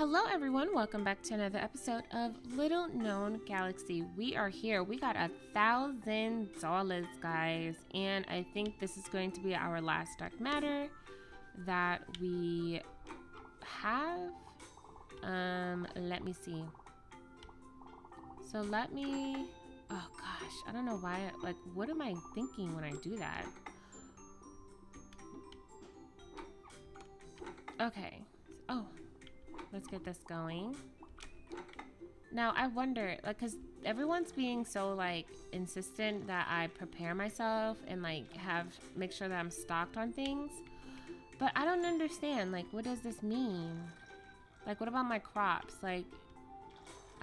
Hello everyone, welcome back to another episode of Little Known Galaxy. We are here. We got $1,000, guys, and I think this is going to be our last dark matter that we have. Let me see. So oh gosh, I don't know why, what am I thinking when I do that? Okay. Oh. Let's get this going. Now, I wonder, because everyone's being so, insistent that I prepare myself and, make sure that I'm stocked on things. But I don't understand, what does this mean? What about my crops? I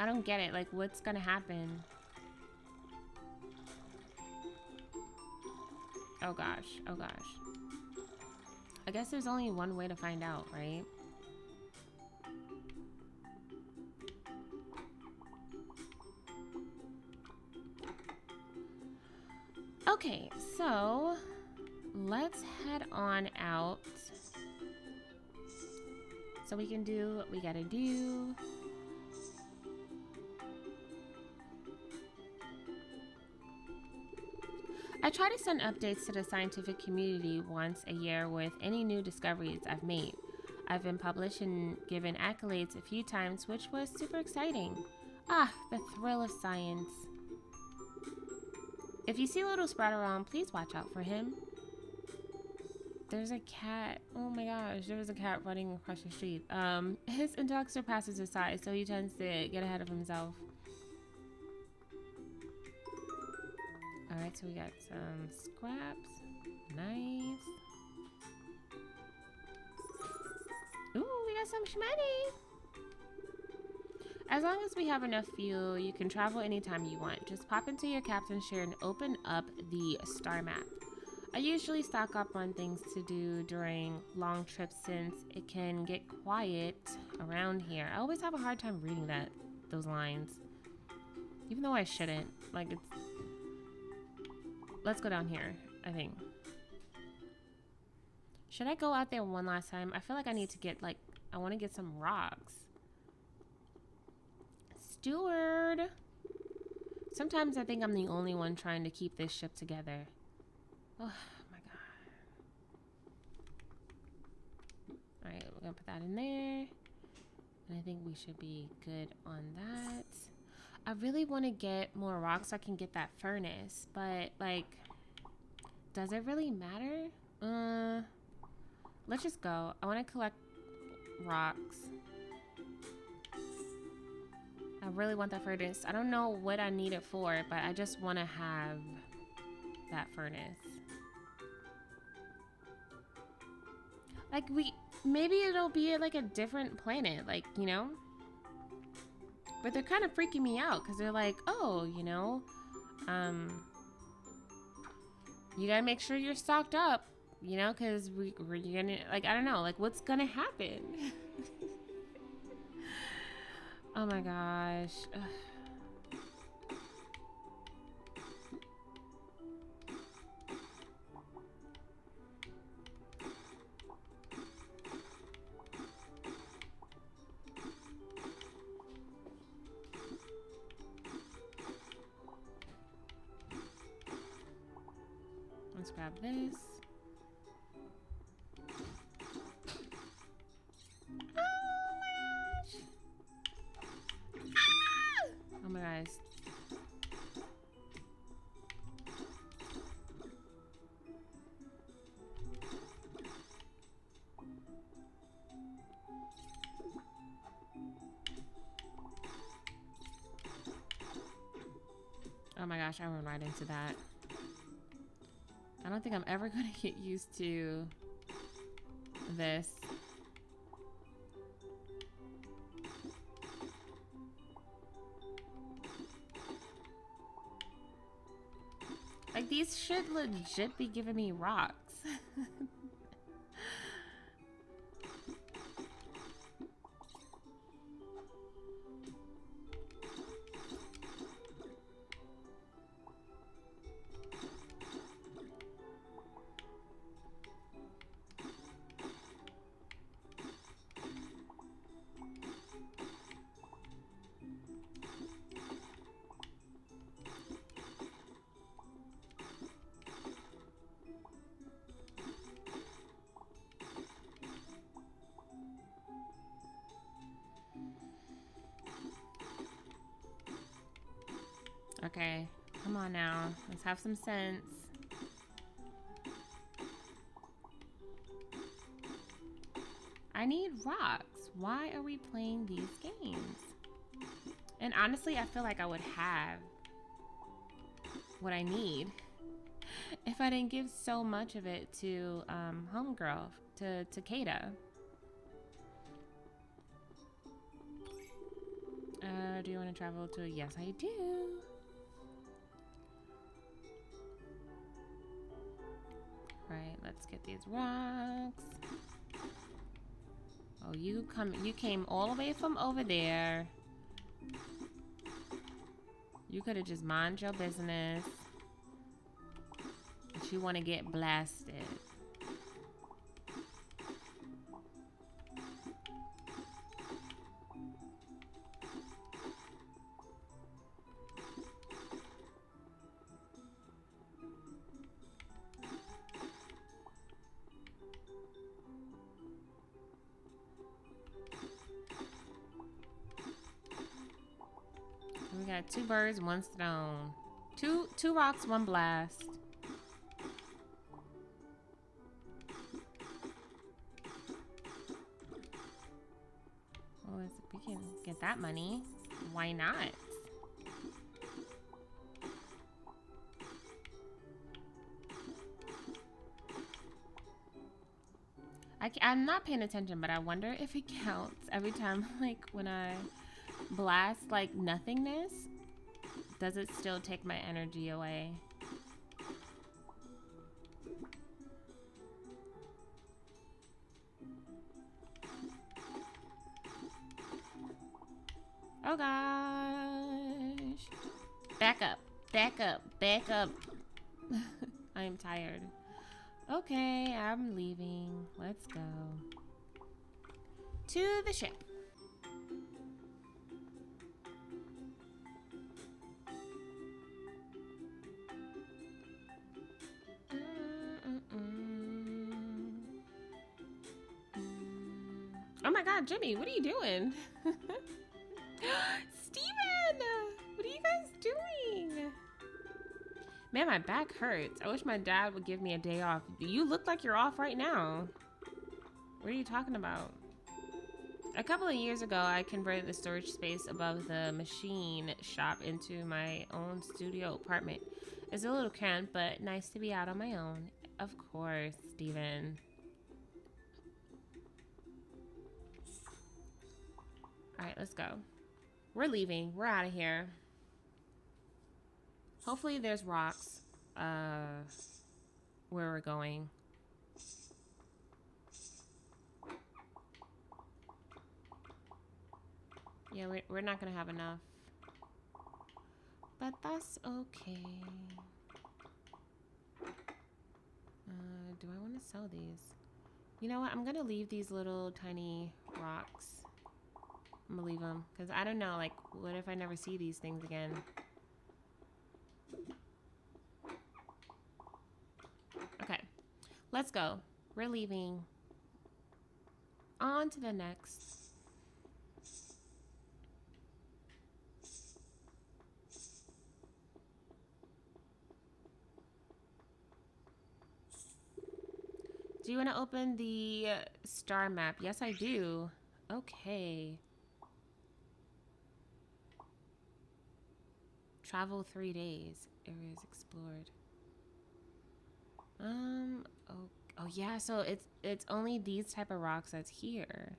don't get it. What's gonna happen? Oh, gosh. Oh, gosh. I guess there's only one way to find out, right? Okay, so let's head on out so we can do what we gotta do. I try to send updates to the scientific community once a year with any new discoveries I've made. I've been published and given accolades a few times, which was super exciting. Ah, the thrill of science. If you see Little Sprout around, please watch out for him. There's a cat. Oh my gosh, there was a cat running across the street. His intellect surpasses his size, so he tends to get ahead of himself. Alright, so we got some scraps. Nice. Ooh, we got some shmoney. As long as we have enough fuel, you can travel anytime you want. Just pop into your captain's chair and open up the star map. I usually stock up on things to do during long trips since it can get quiet around here. I always have a hard time reading those lines. Even though I shouldn't. Let's go down here, I think. Should I go out there one last time? I feel like I need to get, I want to get some rocks. Steward. Sometimes I think I'm the only one trying to keep this ship together. Oh my god. Alright, we're gonna put that in there. And I think we should be good on that. I really want to get more rocks so I can get that furnace. But, does it really matter? Let's just go. I want to collect rocks. I really want that furnace. I don't know what I need it for, but I just want to have that furnace. Maybe it'll be at a different planet, you know? But they're kind of freaking me out because they're oh, you gotta make sure you're stocked up, because we're gonna, I don't know, what's gonna happen? Oh my gosh. Ugh. Let's grab this. Oh my gosh. Oh my gosh, I went right into that. I don't think I'm ever gonna get used to this. These should legit be giving me rocks. Okay, come on now. Let's have some sense. I need rocks. Why are we playing these games? And honestly, I feel like I would have what I need if I didn't give so much of it to homegirl, to Kata. Do you want to travel to? Yes, I do. Right, let's get these rocks. Oh, you came all the way from over there. You could have just mind your business. But you want to get blasted. We got 2 birds, 1 stone. Two rocks, 1 blast. Oh, we can get that money. Why not? I'm not paying attention, but I wonder if it counts every time, like, when I blast, like, nothingness. Does it still take my energy away? Oh gosh. Back up. Back up. Back up. I am tired. Okay, I'm leaving. Let's go. To the ship. Oh my god, Jimmy, what are you doing? Steven! What are you guys doing? Man, my back hurts. I wish my dad would give me a day off. You look like you're off right now. What are you talking about? A couple of years ago, I converted the storage space above the machine shop into my own studio apartment. It's a little cramped, but nice to be out on my own. Of course, Steven. Alright, let's go. We're leaving. We're out of here. Hopefully there's rocks where we're going. Yeah, we're not gonna have enough. But that's okay. Do I want to sell these? You know what? I'm gonna leave these little tiny rocks. I'm gonna leave them because I don't know, like, what if I never see these things again? Okay, let's go. We're leaving. On to the next. Do you want to open the star map? Yes, I do. Okay. Travel 3 days. Areas explored. Oh yeah, so it's only these type of rocks that's here.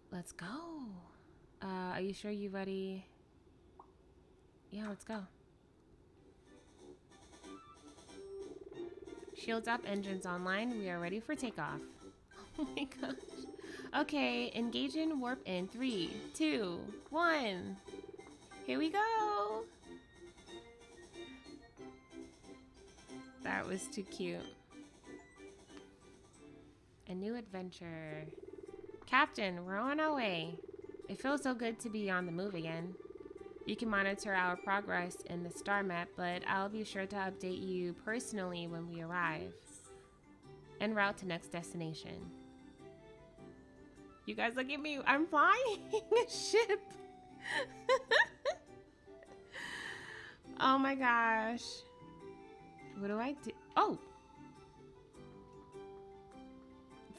Let's go. Are you sure you ready? Yeah, let's go. Shields up, engines online. We are ready for takeoff. Oh my gosh. Okay, engage in warp in 3, 2, 1. Here we go. That was too cute. A new adventure. Captain, we're on our way. It feels so good to be on the move again. You can monitor our progress in the star map, but I'll be sure to update you personally when we arrive. En route to next destination. You guys look at me. I'm flying a ship. Oh my gosh. What do I do? Oh,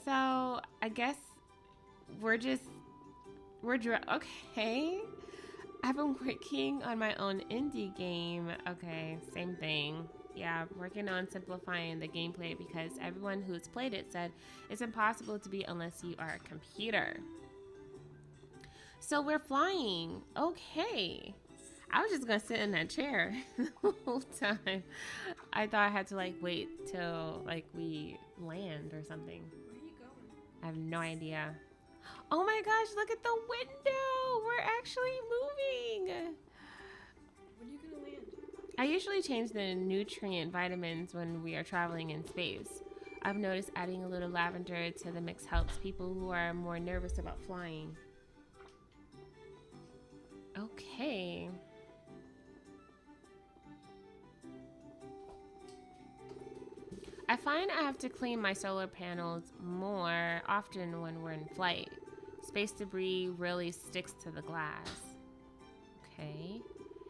so I guess we're just, okay. I've been working on my own indie game. Okay, same thing. Yeah, working on simplifying the gameplay because everyone who's played it said it's impossible to beat unless you are a computer. So we're flying. Okay. I was just gonna sit in that chair the whole time. I thought I had to like wait till like we land or something. Where are you going? I have no idea. Oh my gosh, look at the window. We're actually moving. When are you gonna land? I usually change the nutrient vitamins when we are traveling in space. I've noticed adding a little lavender to the mix helps people who are more nervous about flying. Okay. I find I have to clean my solar panels more often when we're in flight. Space debris really sticks to the glass. Okay.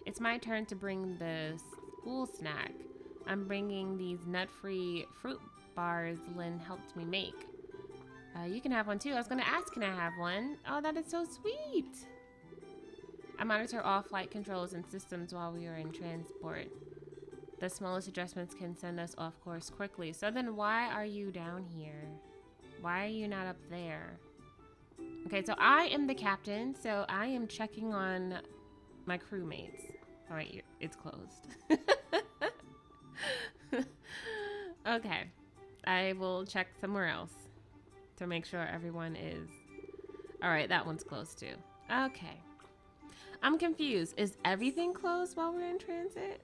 It's my turn to bring the school snack. I'm bringing these nut-free fruit bars Lynn helped me make. You can have one too. I was going to ask, can I have one? Oh, that is so sweet. I monitor all flight controls and systems while we are in transport. The smallest adjustments can send us off course quickly. So then why are you down here? Why are you not up there? Okay, so I am the captain, so I am checking on my crewmates. All right, it's closed. Okay, I will check somewhere else to make sure everyone is... All right, that one's closed too. Okay. I'm confused. Is everything closed while we're in transit?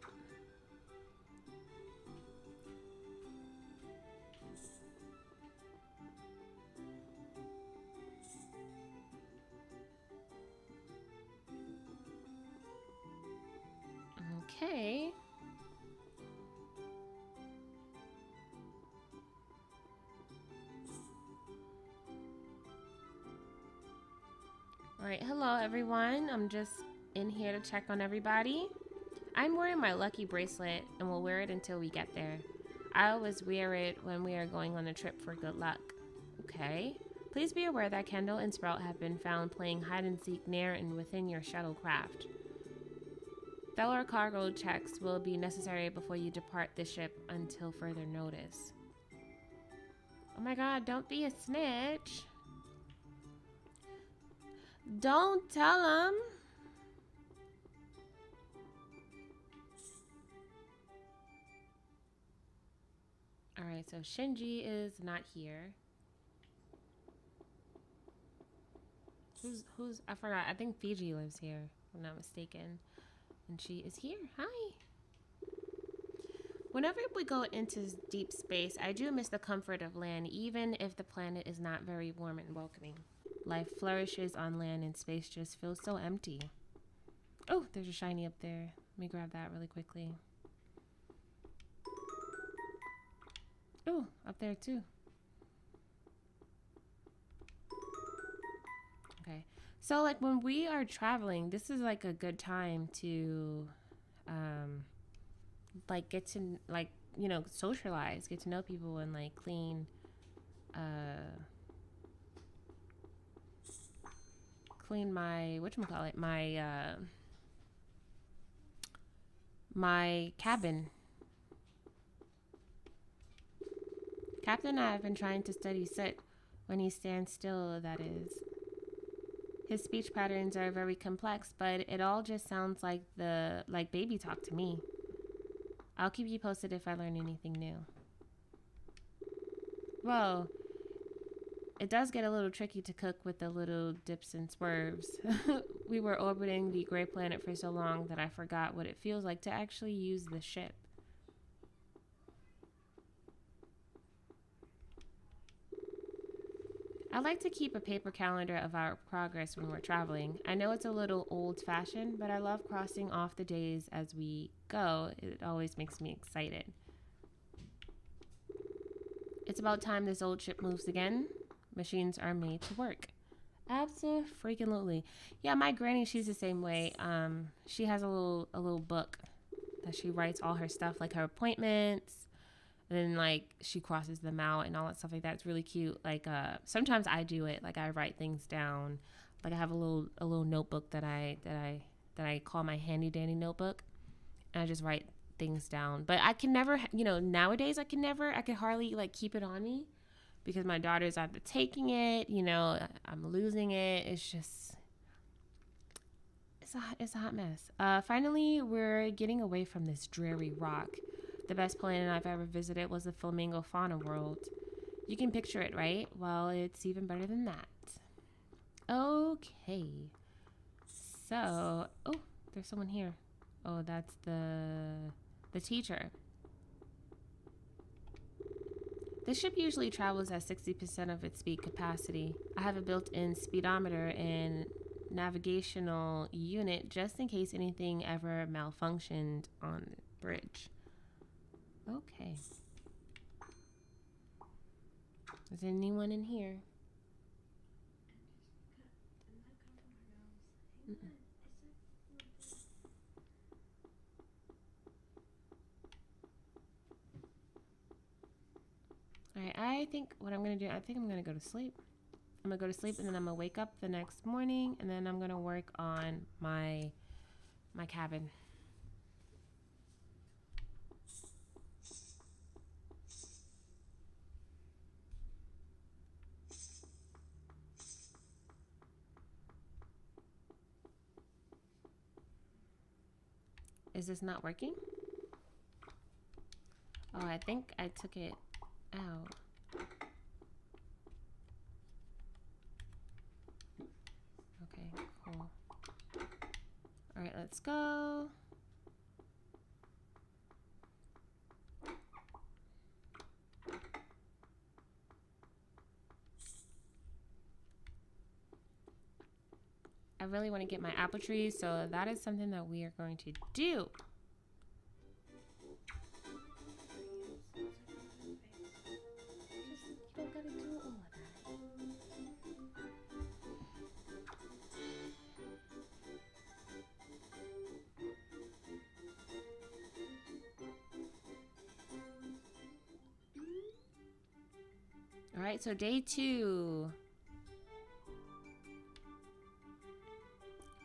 Okay. All right, hello everyone. I'm just in here to check on everybody. I'm wearing my lucky bracelet and will wear it until we get there. I always wear it when we are going on a trip for good luck. Okay. Please be aware that Kendall and Sprout have been found playing hide and seek near and within your shuttlecraft. Thorough cargo checks will be necessary before you depart the ship until further notice. Oh my god, don't be a snitch. Don't tell him. Alright, so Shinji is not here. Who's I forgot. I think Fiji lives here, if I'm not mistaken. And she is here. Hi. Whenever we go into deep space, I do miss the comfort of land, even if the planet is not very warm and welcoming. Life flourishes on land and space just feels so empty. Oh, there's a shiny up there. Let me grab that really quickly. Oh, up there too. Okay. So like when we are traveling, this is like a good time to like get to like, you know, socialize, get to know people and like clean my whatchamacallit, my cabin. Captain and I have been trying to study Sit when he stands still, that is. His speech patterns are very complex, but it all just sounds like baby talk to me. I'll keep you posted if I learn anything new. Well, it does get a little tricky to cook with the little dips and swerves. We were orbiting the gray planet for so long that I forgot what it feels like to actually use the ship. I like to keep a paper calendar of our progress when we're traveling. I know it's a little old-fashioned, but I love crossing off the days as we go. It always makes me excited. It's about time this old ship moves again. Machines are made to work. Absolutely. Yeah, my granny, she's the same way. She has a little book that she writes all her stuff, like her appointments, and then like she crosses them out and all that stuff like that. It's really cute. Like sometimes I do it. Like I write things down. Like I have a little notebook that I call my handy dandy notebook, and I just write things down. But I can never, nowadays I can hardly like keep it on me because my daughter's either taking it, I'm losing it. It's just, it's a hot mess. Finally, we're getting away from this dreary rock. The best planet I've ever visited was the Flamingo Fauna World. You can picture it, right? Well, it's even better than that. Okay. So, oh, there's someone here. Oh, that's the teacher. The ship usually travels at 60% of its speed capacity. I have a built-in speedometer and navigational unit just in case anything ever malfunctioned on the bridge. Okay. Is anyone in here? Mm-mm. All right, I think what I'm going to do, I think I'm going to go to sleep. I'm going to go to sleep and then I'm going to wake up the next morning and then I'm going to work on my cabin. Is this not working? Oh, I think I took it out. Okay, cool. All right, let's go. I really want to get my apple tree, so that is something that we are going to do. You don't gotta do all of that. All right, so day 2.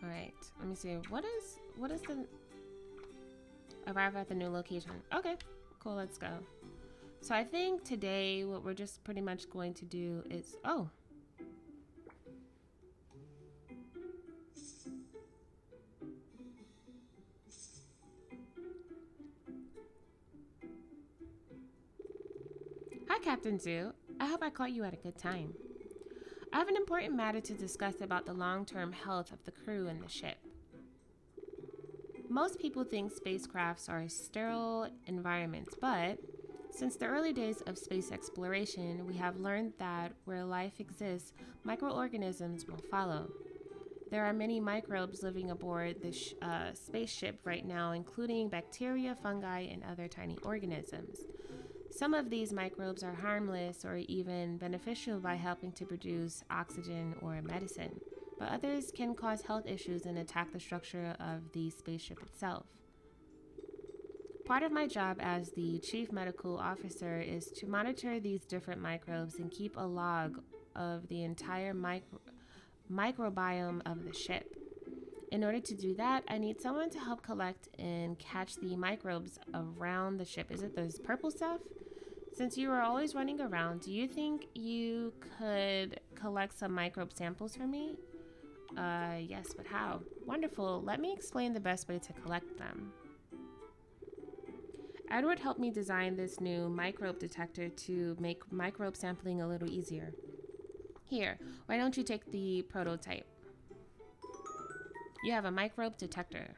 All right, let me see. What is the arrive at the new location? Okay, cool. Let's go. So I think today what we're just pretty much going to do is Hi, Captain Zoo. I hope I caught you at a good time. I have an important matter to discuss about the long-term health of the crew and the ship. Most people think spacecrafts are sterile environments, but since the early days of space exploration, we have learned that where life exists, microorganisms will follow. There are many microbes living aboard the spaceship right now, including bacteria, fungi, and other tiny organisms. Some of these microbes are harmless or even beneficial by helping to produce oxygen or medicine, but others can cause health issues and attack the structure of the spaceship itself. Part of my job as the chief medical officer is to monitor these different microbes and keep a log of the entire microbiome of the ship. In order to do that, I need someone to help collect and catch the microbes around the ship. Is it this purple stuff? Since you are always running around, do you think you could collect some microbe samples for me? Yes, but how? Wonderful. Let me explain the best way to collect them. Edward helped me design this new microbe detector to make microbe sampling a little easier. Here, why don't you take the prototype? You have a microbe detector.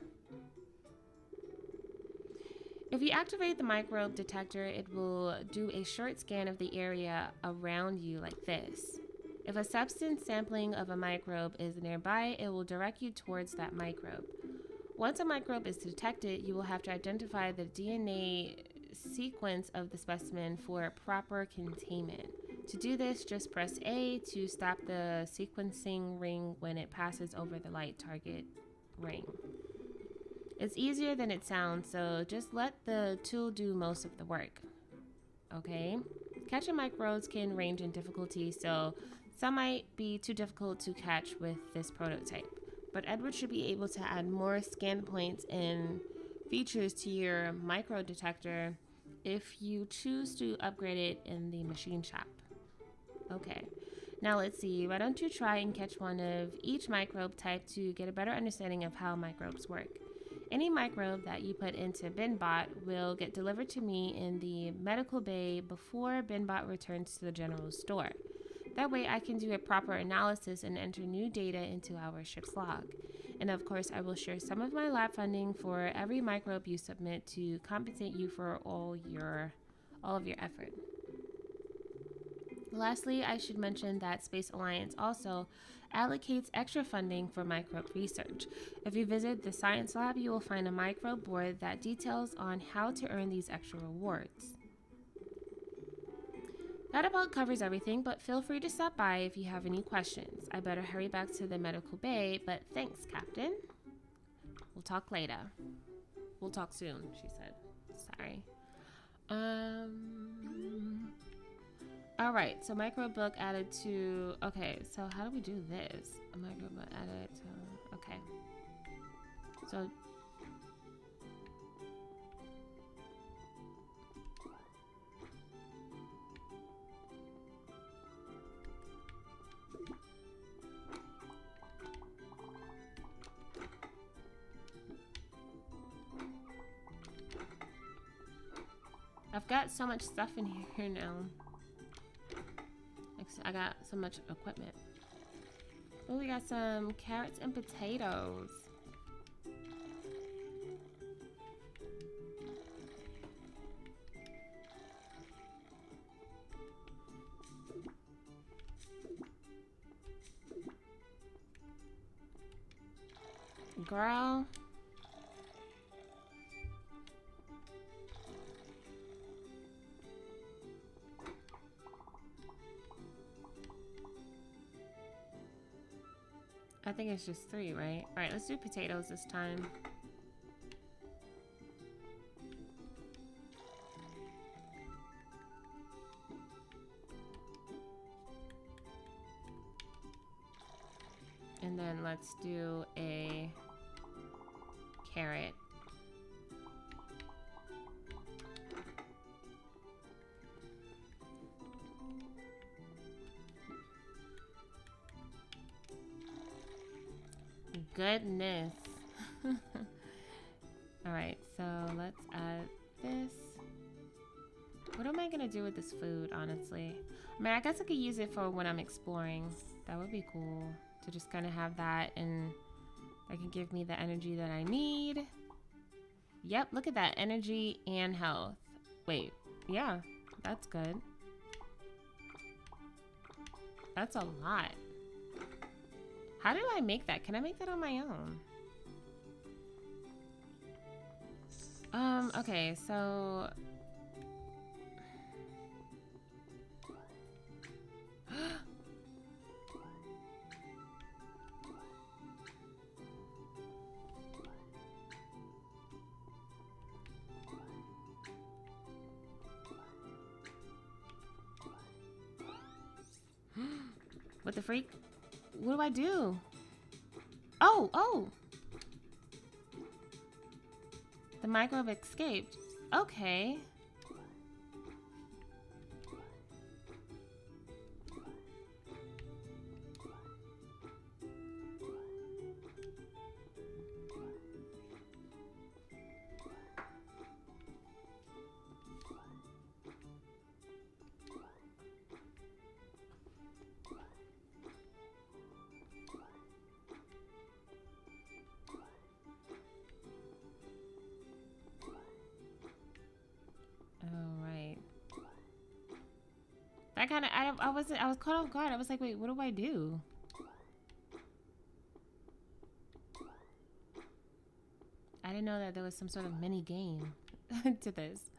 If you activate the microbe detector, it will do a short scan of the area around you like this. If a substance sampling of a microbe is nearby, it will direct you towards that microbe. Once a microbe is detected, you will have to identify the DNA sequence of the specimen for proper containment. To do this, just press A to stop the sequencing ring when it passes over the light target ring. It's easier than it sounds, so just let the tool do most of the work. Okay? Catching microbes can range in difficulty, so some might be too difficult to catch with this prototype. But Edward should be able to add more scan points and features to your micro detector if you choose to upgrade it in the machine shop. Okay, now let's see. Why don't you try and catch one of each microbe type to get a better understanding of how microbes work. Any microbe that you put into BinBot will get delivered to me in the medical bay before BinBot returns to the general store. That way I can do a proper analysis and enter new data into our ship's log. And of course, I will share some of my lab funding for every microbe you submit to compensate you for all of your effort. Lastly, I should mention that Space Alliance also allocates extra funding for microbe research. If you visit the science lab, you will find a microbe board that details on how to earn these extra rewards. That about covers everything, but feel free to stop by if you have any questions. I better hurry back to the medical bay, but thanks, Captain. We'll talk later. We'll talk soon, she said. Sorry. All right, so microbe book added to, okay, so how do we do this? A microbe book added to, okay. So, I've got so much stuff in here now. I got so much equipment. Oh, we got some carrots and potatoes. Girl. I think it's just 3, right? All right, let's do potatoes this time. And then let's do a carrot. Goodness. All right, so let's add this. What am I gonna do with this food, honestly? I mean, I guess I could use it for when I'm exploring. That would be cool to just kind of have that, and that can give me the energy that I need. Yep, look at that, energy and health. Wait, yeah, that's good. That's a lot. How did I make that? Can I make that on my own? Okay, so... What the freak? What do I do? Oh! The microbe escaped. Okay. I was caught off guard. I was like, wait, what do I do? I didn't know that there was some sort of mini game to this.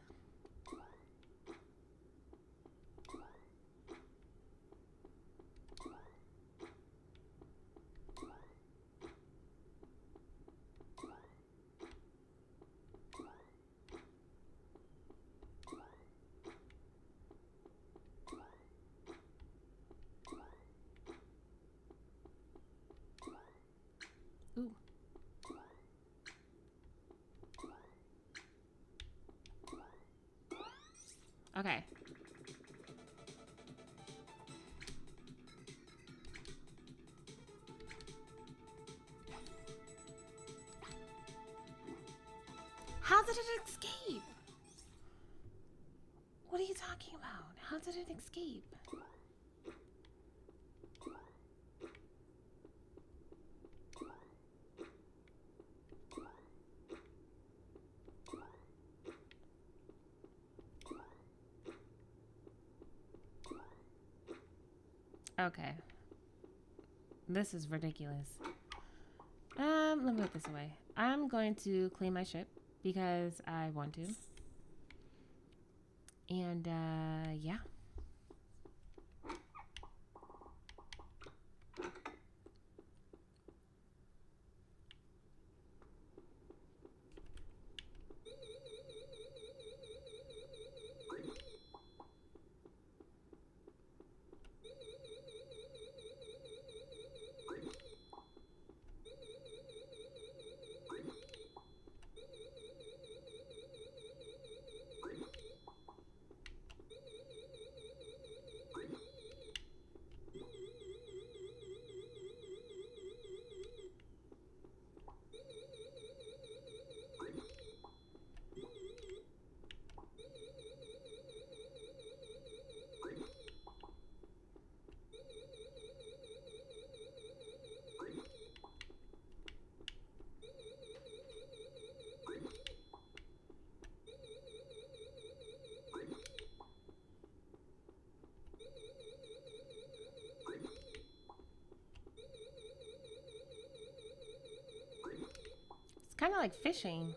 How did it escape? What are you talking about? How did it escape? Okay. This is ridiculous. Let me put this away. I'm going to clean my ship because I want to. And, yeah. It's kind of like fishing.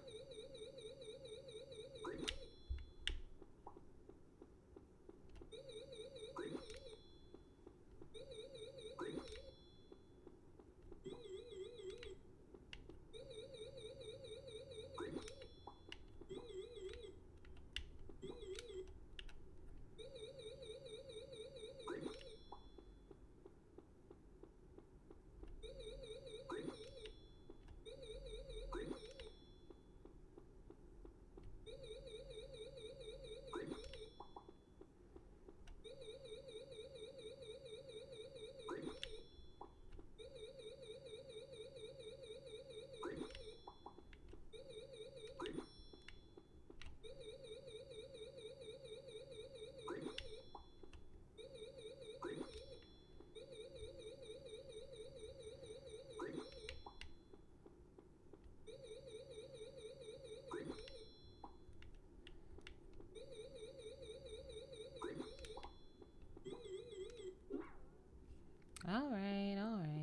All right, all right.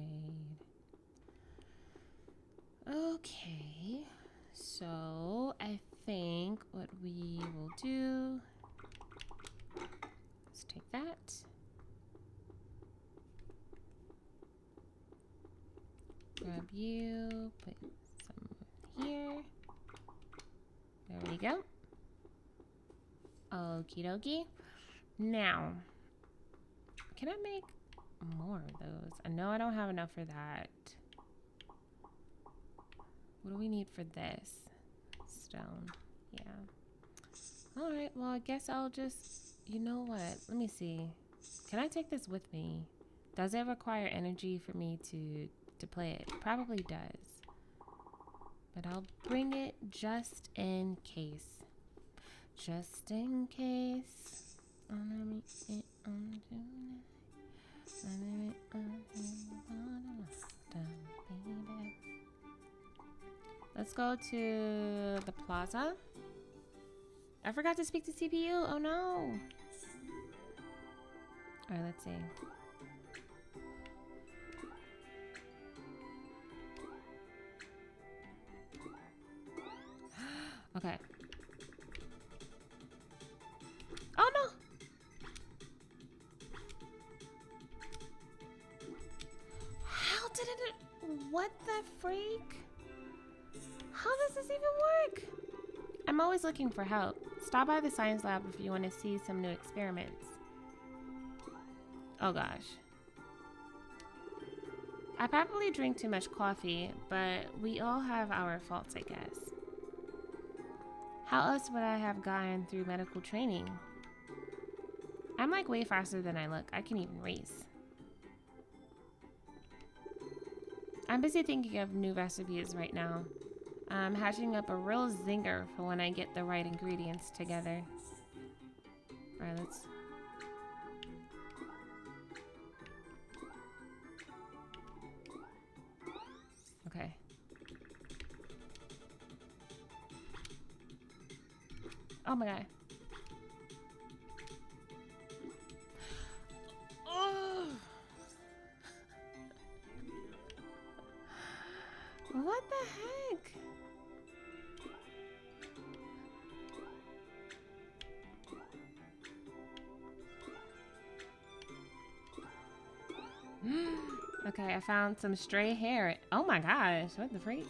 Okay, so I think what we will do is take that. Grab you, put some here. There we go. Okie dokie. Now, can I make more of those? I know I don't have enough for that. What do we need for this? Stone. Yeah. Alright, well, I guess I'll just... You know what? Let me see. Can I take this with me? Does it require energy for me to play it? Probably does. But I'll bring it just in case. Just in case. Let's go to the plaza. I forgot to speak to CPU. Oh no. Alright, let's see. Okay. Oh no! How did it... What the freak? How does this even work? I'm always looking for help. Stop by the science lab if you want to see some new experiments. Oh gosh. I probably drink too much coffee, but we all have our faults, I guess. How else would I have gotten through medical training? I'm like way faster than I look. I can even race. I'm busy thinking of new recipes right now. I'm hatching up a real zinger for when I get the right ingredients together. Alright, let's... Okay. Oh my god. Oh! What the heck? Okay, I found some stray hair. Oh my gosh, what the freak?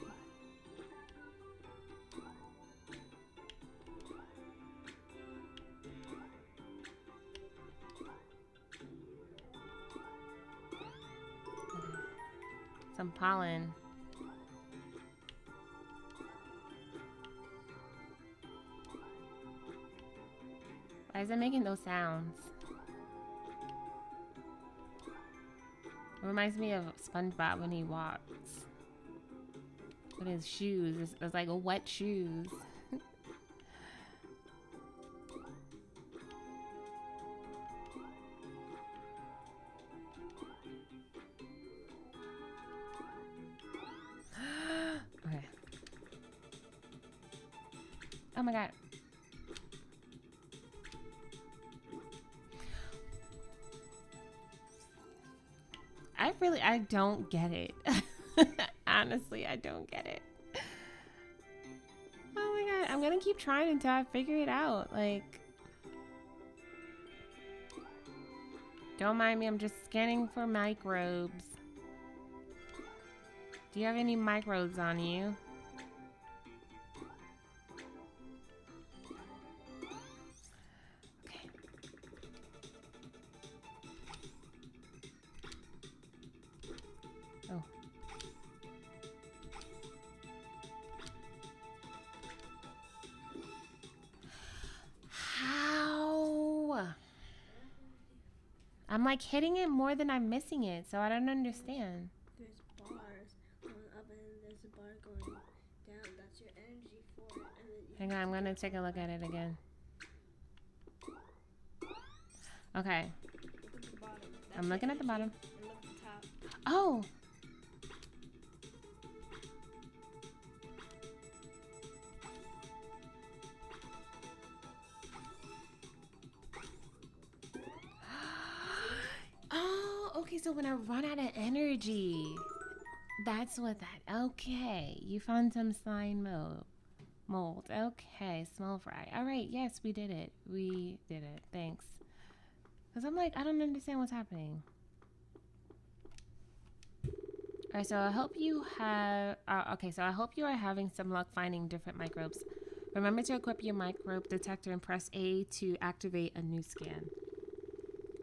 Some pollen. Why is it making those sounds? It reminds me of SpongeBob when he walks. With his shoes. It's like a wet shoes. Okay. Oh my god. I don't get it. Honestly, I don't get it. Oh my god, I'm gonna keep trying until I figure it out. Like, don't mind me, I'm just scanning for microbes. Do you have any microbes on you? Okay. Oh. How? I'm like hitting it more than I'm missing it, so I don't understand. There's bars going up and then there's a bar going down. That's your energy for it. And then you Hang on, I'm gonna take a look at it again. Okay. look at the bottom. That's I'm your looking at the bottom. And look at the top. Oh! Oh, okay, so when I run out of energy, that's what that, okay. You found some slime mold. Okay, small fry. All right, yes, we did it. We did it, thanks. Because I'm like, I don't understand what's happening. All right, so I hope you have, okay, so I hope you are having some luck finding different microbes. Remember to equip your microbe detector and press A to activate a new scan.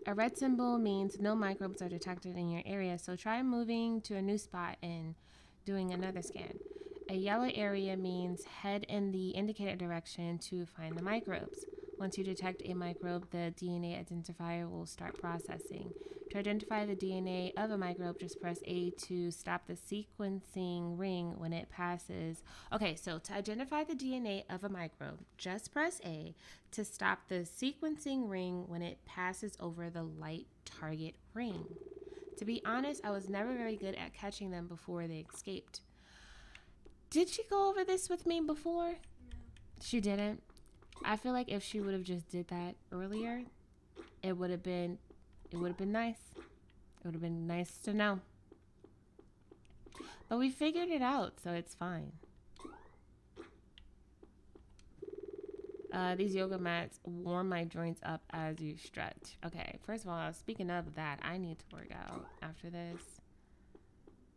A red symbol means no microbes are detected in your area, so try moving to a new spot and doing another scan. A yellow area means head in the indicated direction to find the microbes. Once you detect a microbe, the DNA identifier will start processing. To identify the DNA of a microbe, just press A to stop the sequencing ring when it passes. Okay, so to identify the DNA of a microbe, just press A to stop the sequencing ring when it passes over the light target ring. To be honest, I was never very good at catching them before they escaped. Did she go over this with me before? No. She didn't. I feel like if she would have just did that earlier, it would have been nice. It would have been nice to know. But we figured it out, so it's fine. These yoga mats warm my joints up as you stretch. Okay, first of all, speaking of that, I need to work out after this.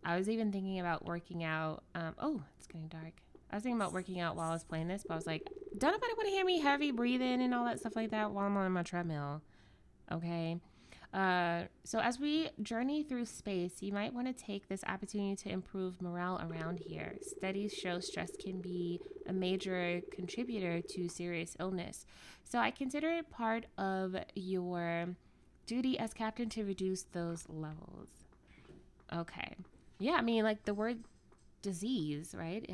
I was even thinking about working out. Oh, it's getting dark. I was thinking about working out while I was playing this, but I was like, don't nobody want to hear me heavy breathing and all that stuff like that while I'm on my treadmill. Okay. So as we journey through space, you might want to take this opportunity to improve morale around here. Studies show stress can be a major contributor to serious illness. So I consider it part of your duty as captain to reduce those levels. Okay. Yeah, I mean, like the word disease, right?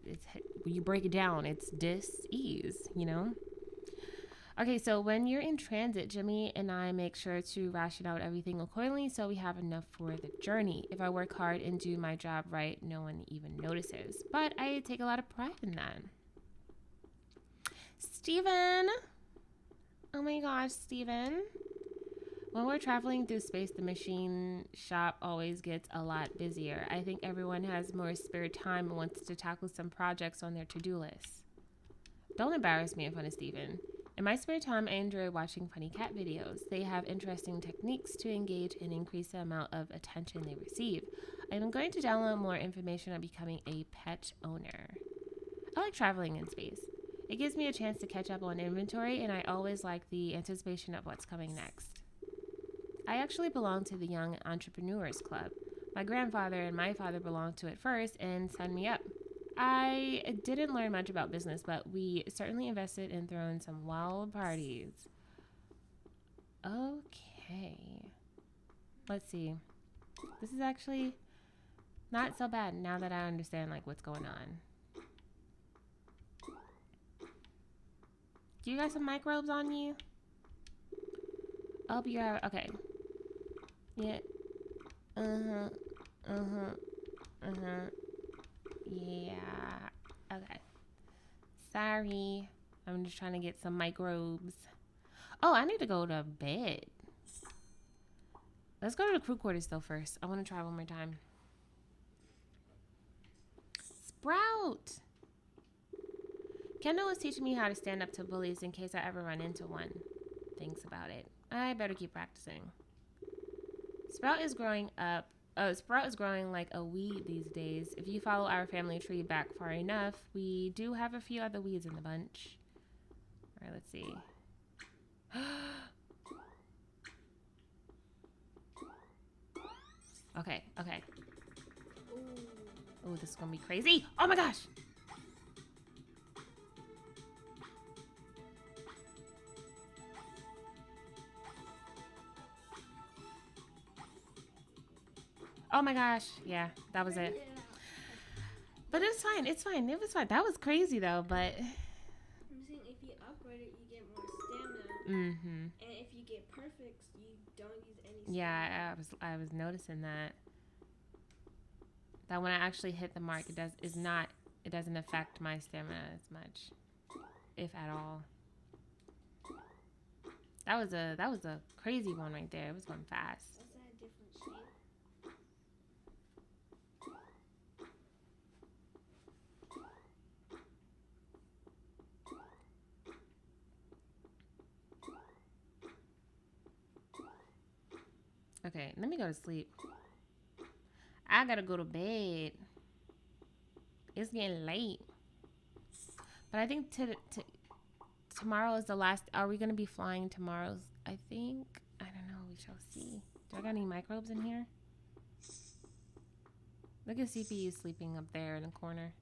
It's when you break it down, it's dis-ease, you know? Okay, so when you're in transit, Jimmy and I make sure to ration out everything accordingly so we have enough for the journey. If I work hard and do my job right, no one even notices. But I take a lot of pride in that. Steven! Oh my gosh, Steven. When we're traveling through space, the machine shop always gets a lot busier. I think everyone has more spare time and wants to tackle some projects on their to-do list. Don't embarrass me in front of Steven. In my spare time, I enjoy watching funny cat videos. They have interesting techniques to engage and increase the amount of attention they receive. I'm going to download more information on becoming a pet owner. I like traveling in space. It gives me a chance to catch up on inventory, and I always like the anticipation of what's coming next. I actually belong to the Young Entrepreneurs Club. My grandfather and my father belonged to it first and signed me up. I didn't learn much about business, but we certainly invested in throwing some wild parties. Okay. Let's see. This is actually not so bad now that I understand like what's going on. Do you got some microbes on you? Oh, you have, okay. Yeah. Yeah. Okay. Sorry. I'm just trying to get some microbes. Oh, I need to go to bed. Let's go to the crew quarters though first. I want to try one more time. Sprout! Kendall was teaching me how to stand up to bullies in case I ever run into one. Thinks about it. I better keep practicing. Sprout is growing like a weed these days. If you follow our family tree back far enough, we do have a few other weeds in the bunch. All right, let's see. Okay. Oh, this is gonna be crazy. Oh my gosh. Oh my gosh. Yeah, that was it. But it's fine. It's fine. It was fine. That was crazy though, but I'm saying if you upgrade it, you get more stamina. mm-hmm. And if you get perfects, you don't use any stamina. Yeah, I was noticing that when I actually hit the mark, it doesn't affect my stamina as much, if at all. That was a crazy one right there. It was going fast. Was that a different shape? Okay, let me go to sleep. I gotta go to bed. It's getting late. But I think tomorrow is the last. Are we gonna be flying tomorrow? I think. I don't know. We shall see. Do I got any microbes in here? Look at CPU sleeping up there in the corner.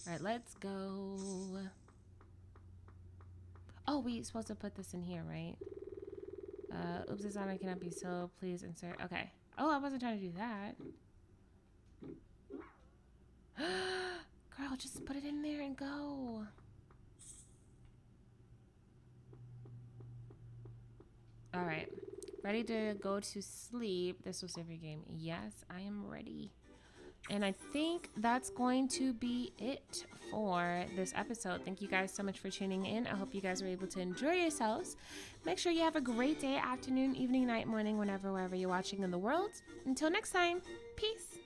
All right, let's go. Oh, we supposed to put this in here, right? Oops, this honor cannot be sold. Please insert. Okay. Oh, I wasn't trying to do that. Girl, just put it in there and go. All right. Ready to go to sleep. This will save your game. Yes, I am ready. And I think that's going to be it for this episode. Thank you guys so much for tuning in. I hope you guys were able to enjoy yourselves. Make sure you have a great day, afternoon, evening, night, morning, wherever you're watching in the world. Until next time, peace.